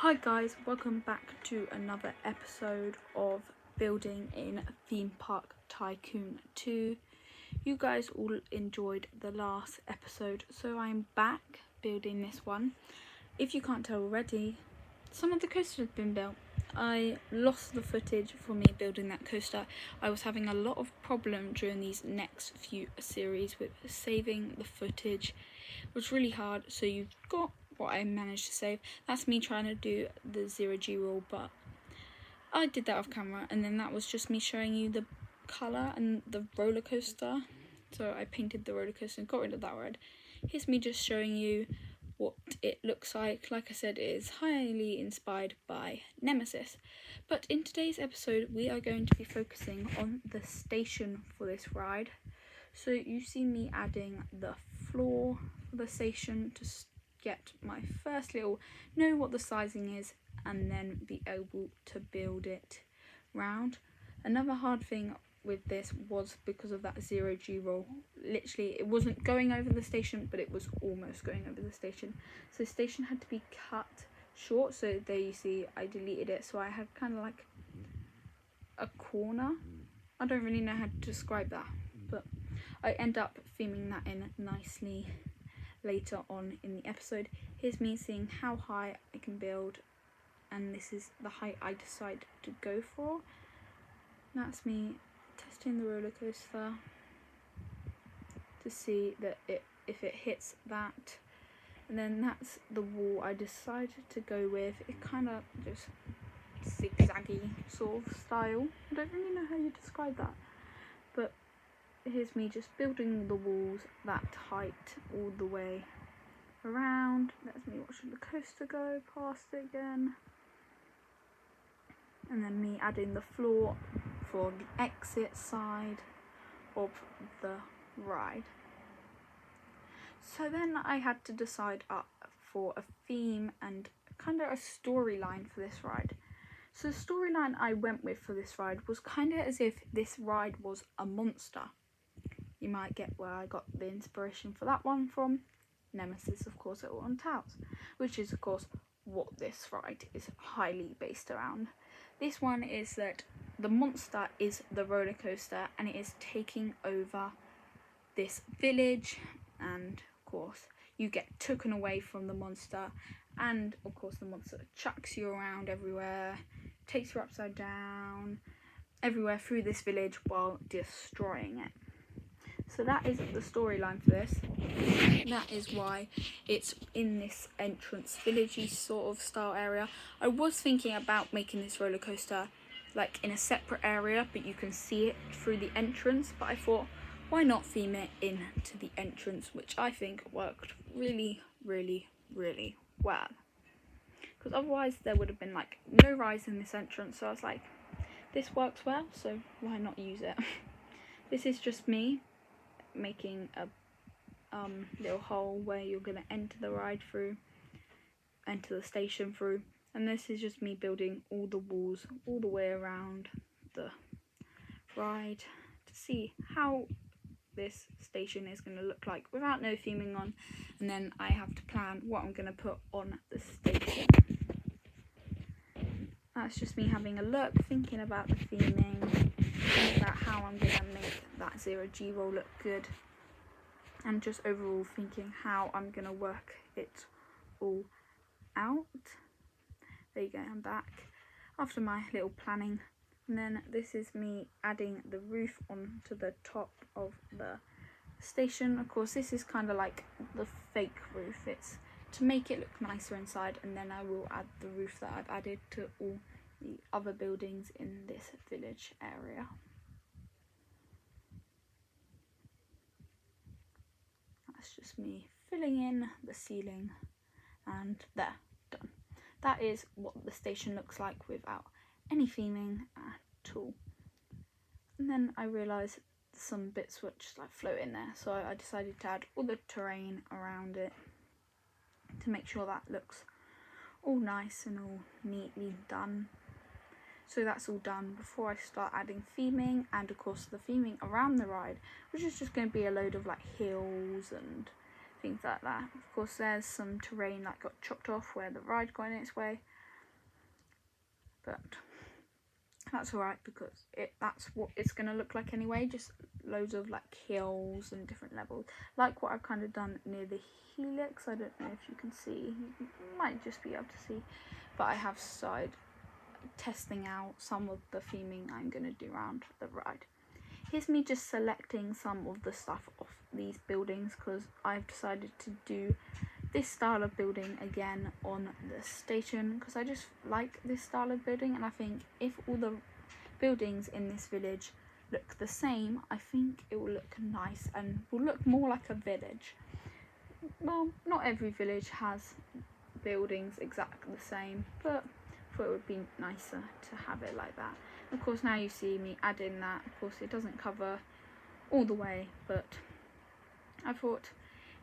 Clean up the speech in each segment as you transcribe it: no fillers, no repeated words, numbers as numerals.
Hi guys, welcome back to another episode of Building in Theme Park Tycoon 2. You guys all enjoyed the last episode, so I'm back building this one. If you can't tell already, some of the coasters have been built. I lost the footage for me building that coaster. I was having a lot of problem during these next few series with saving the footage. It was really hard, so you've got what I managed to save. That's me trying to do the 0G rule, but I did that off camera, and then that was just me showing you the colour and the roller coaster. So I painted the roller coaster and got rid of that red. Here's me just showing you what it looks like. Like I said, it is highly inspired by Nemesis. But in today's episode, we are going to be focusing on the station for this ride. So you see me adding the floor for the station to get my first little, know what the sizing is, and then be able to build it round. Another hard thing with this was because of that 0G roll. Literally, it wasn't going over the station, but it was almost going over the station. So the station had to be cut short. So there you see, I deleted it. So I had kind of like a corner. I don't really know how to describe that, but I end up theming that in nicely later on in the episode. Here's me seeing how high I can build, and this is the height I decide to go for. That's me testing the roller coaster to see that if it hits that, and then that's the wall I decided to go with. It kind of just zigzaggy sort of style. I don't really know how you describe that, but here's me just building the walls that height all the way around. That's me watching the coaster go past it again. And then me adding the floor for the exit side of the ride. So then I had to decide for a theme and kind of a storyline for this ride. So the storyline I went with for this ride was kind of as if this ride was a monster. You might get where I got the inspiration for that one from. Nemesis, of course, at Haunted House, which is, of course, what this ride is highly based around. This one is that the monster is the roller coaster, and it is taking over this village, and, of course, you get taken away from the monster, and, of course, the monster chucks you around everywhere, takes you upside down, everywhere through this village while destroying it. So that is the storyline for this. That is why it's in this entrance villagey sort of style area. I was thinking about making this roller coaster like in a separate area, but you can see it through the entrance. But I thought, why not theme it into the entrance, which I think worked really, really, really well. Because otherwise there would have been like no rise in this entrance. So I was like, this works well, so why not use it? This is just me making a little hole where you're going to enter the ride through, enter the station through, and this is just me building all the walls all the way around the ride to see how this station is going to look like without no theming on, and then I have to plan what I'm going to put on the station. That's just me having a look, thinking about the theming, thinking about how I'm going to make that 0G roll look good, and just overall thinking how I'm going to work it all out. There you go, I'm back after my little planning. And then this is me adding the roof onto the top of the station. Of course, this is kind of like the fake roof. It's to make it look nicer inside, and then I will add the roof that I've added to all the other buildings in this village area. That's just me filling in the ceiling, and there, done. That is what the station looks like without any theming at all. And then I realised some bits were just like float in there, so I decided to add all the terrain around it to make sure that looks all nice and all neatly done. So that's all done before I start adding theming, and of course the theming around the ride, which is just going to be a load of like hills and things like that. Of course there's some terrain that got chopped off where the ride got in its way, but that's alright because that's what it's going to look like anyway, just loads of like hills and different levels, like what I've kind of done near the helix. I don't know if you can see, you might just be able to see, but I have started testing out some of the theming I'm going to do around the ride. Here's me just selecting some of the stuff off these buildings because I've decided to do this style of building again on the station because I just like this style of building, and I think if all the buildings in this village look the same, I think it will look nice and will look more like a village. Well, not every village has buildings exactly the same, but I thought it would be nicer to have it like that. Of course, now you see me adding that. Of course, it doesn't cover all the way, but I thought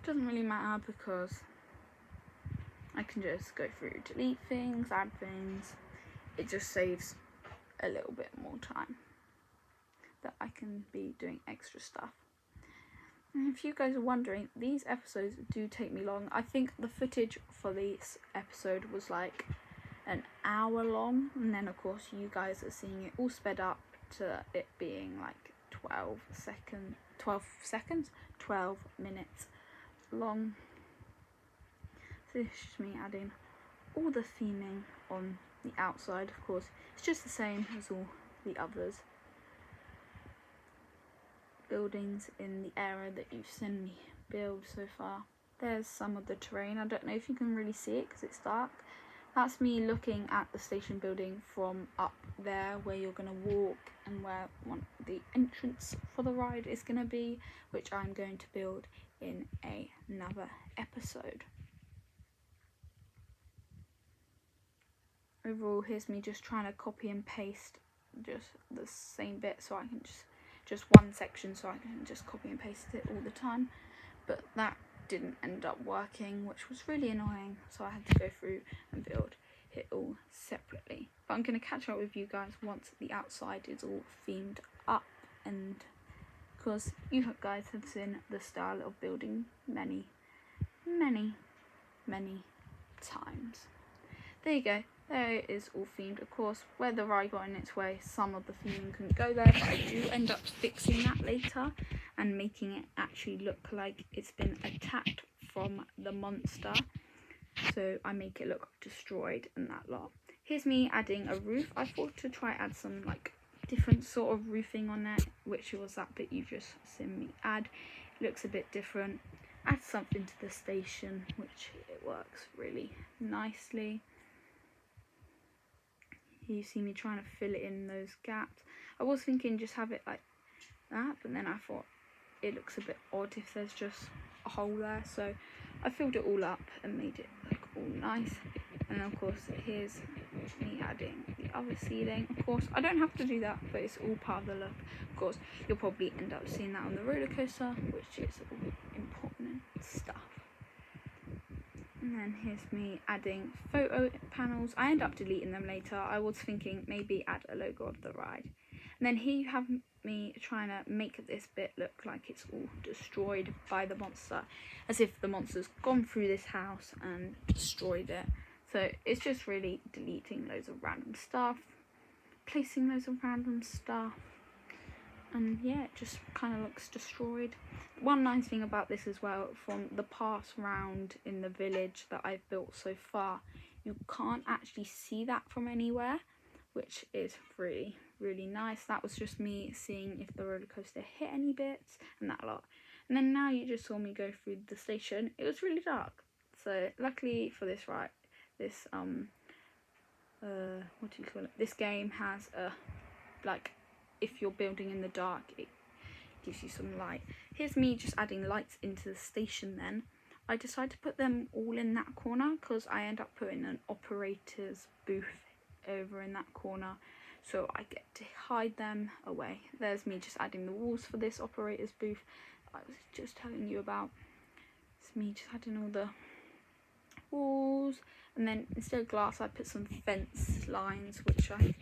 it doesn't really matter because I can just go through, delete things, add things. It just saves a little bit more time that I can be doing extra stuff. And if you guys are wondering, these episodes do take me long. I think the footage for this episode was like an hour long, and then of course you guys are seeing it all sped up to it being like 12 minutes long. So this is me adding all the theming on the outside. Of course, it's just the same as all the others buildings in the area that you've seen me build so far. There's some of the terrain. I don't know if you can really see it because it's dark. That's me looking at the station building from up there where you're going to walk and where the entrance for the ride is going to be, which I'm going to build in another episode. Overall, here's me just trying to copy and paste just the same bit so I can just one section so I can just copy and paste it all the time, but that didn't end up working, which was really annoying, so I had to go through and build it all separately. But I'm going to catch up with you guys once the outside is all themed up, and because you guys have seen the style of building many times. There you go. There it is all themed. Of course, where the ride got in its way, some of the theming couldn't go there, but I do end up fixing that later and making it actually look like it's been attacked from the monster. So I make it look destroyed and that lot. Here's me adding a roof. I thought to try add some like different sort of roofing on there, which was that bit you just seen me add. It looks a bit different. Add something to the station, which it works really nicely. You see me trying to fill it in those gaps. I was thinking just have it like that, but then I thought it looks a bit odd if there's just a hole there, so I filled it all up and made it look all nice. And then of course here's me adding the other ceiling. Of course I don't have to do that, but it's all part of the look. Of course you'll probably end up seeing that on the roller coaster, which is all important stuff. And then here's me adding photo panels. I end up deleting them later. I was thinking maybe add a logo of the ride. And then here you have me trying to make this bit look like it's all destroyed by the monster, as if the monster's gone through this house and destroyed it. So it's just really deleting loads of random stuff, placing loads of random stuff, and yeah, it just kind of looks destroyed. One nice thing about this as well, from the pass round in the village that I've built so far, you can't actually see that from anywhere, which is really nice. That was just me seeing if the roller coaster hit any bits and that lot. And then now you just saw me go through the station. It was really dark, so luckily for this ride, this what do you call it, this game has a like, if you're building in the dark, it gives you some light. Here's me just adding lights into the station. Then I decided to put them all in that corner because I end up putting an operator's booth over in that corner, so I get to hide them away. There's me just adding the walls for this operator's booth I was just telling you about. It's me just adding all the walls, and then instead of glass I put some fence lines, which I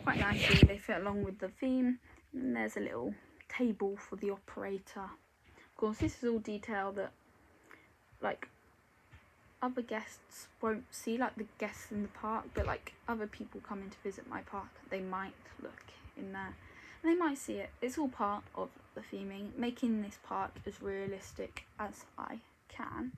quite nicely, they fit along with the theme. And there's a little table for the operator. Of course this is all detail that like other guests won't see, like the guests in the park, but like other people coming to visit my park, they might look in there and they might see it. It's all part of the theming, making this park as realistic as I can.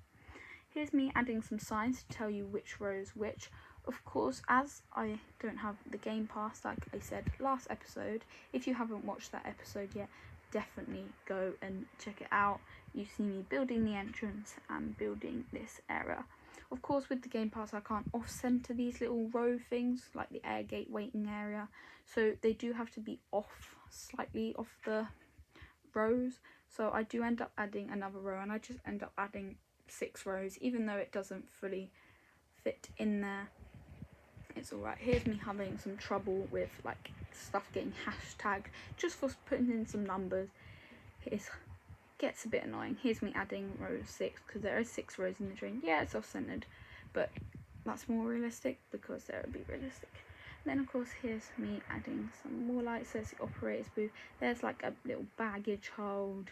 Here's me adding some signs to tell you which row is which. Of course, as I don't have the game pass, like I said last episode, if you haven't watched that episode yet, definitely go and check it out. You see me building the entrance and building this area. Of course, with the game pass, I can't off-center these little row things, like the air gate waiting area, so they do have to be slightly off the rows. So I do end up adding another row, and I just end up adding 6 rows, even though it doesn't fully fit in there. It's alright. Here's me having some trouble with like stuff getting hashtagged just for putting in some numbers. It gets a bit annoying. Here's me adding row 6 because there are 6 rows in the drain. Yeah, it's off-centered, but that's more realistic because there would be realistic. Then of course here's me adding some more lights. There's the operator's booth. There's like a little baggage hold.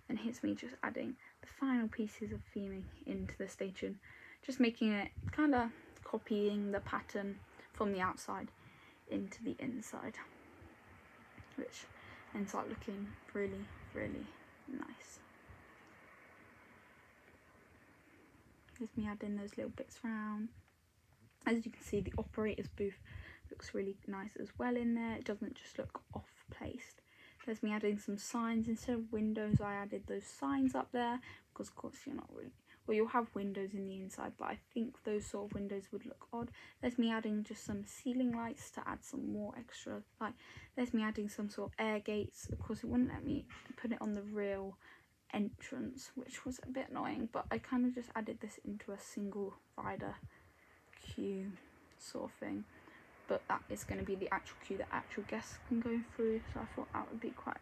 And here's me just adding the final pieces of theming into the station, just making it kind of copying the pattern from the outside into the inside, which ends up looking really, really nice. Here's me adding those little bits around. As you can see, the operator's booth looks really nice as well in there. It doesn't just look off-placed. There's me adding some signs. Instead of windows, I added those signs up there because of course you're not really, well, you'll have windows in the inside, but I think those sort of windows would look odd. There's me adding just some ceiling lights to add some more extra light. There's me adding some sort of air gates. Of course it wouldn't let me put it on the real entrance, which was a bit annoying, but I kind of just added this into a single rider queue sort of thing. But that is going to be the actual queue that actual guests can go through, so I thought that would be quite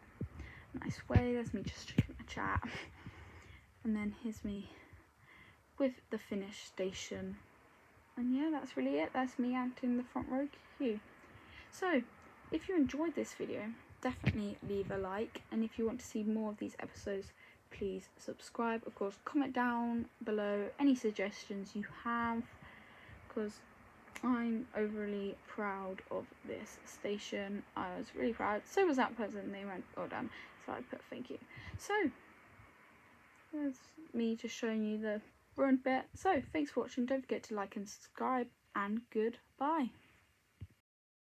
a nice way. There's me just checking my chat, and then here's me with the finished station, and yeah, that's really it. That's me acting the front row queue. So if you enjoyed this video, definitely leave a like, and if you want to see more of these episodes, please subscribe. Of course, comment down below any suggestions you have, because I'm overly proud of this station. I was really proud. So was that person. They went well done. So I put thank you. So there's me just showing you the ruined bit. So thanks for watching. Don't forget to like and subscribe, and goodbye.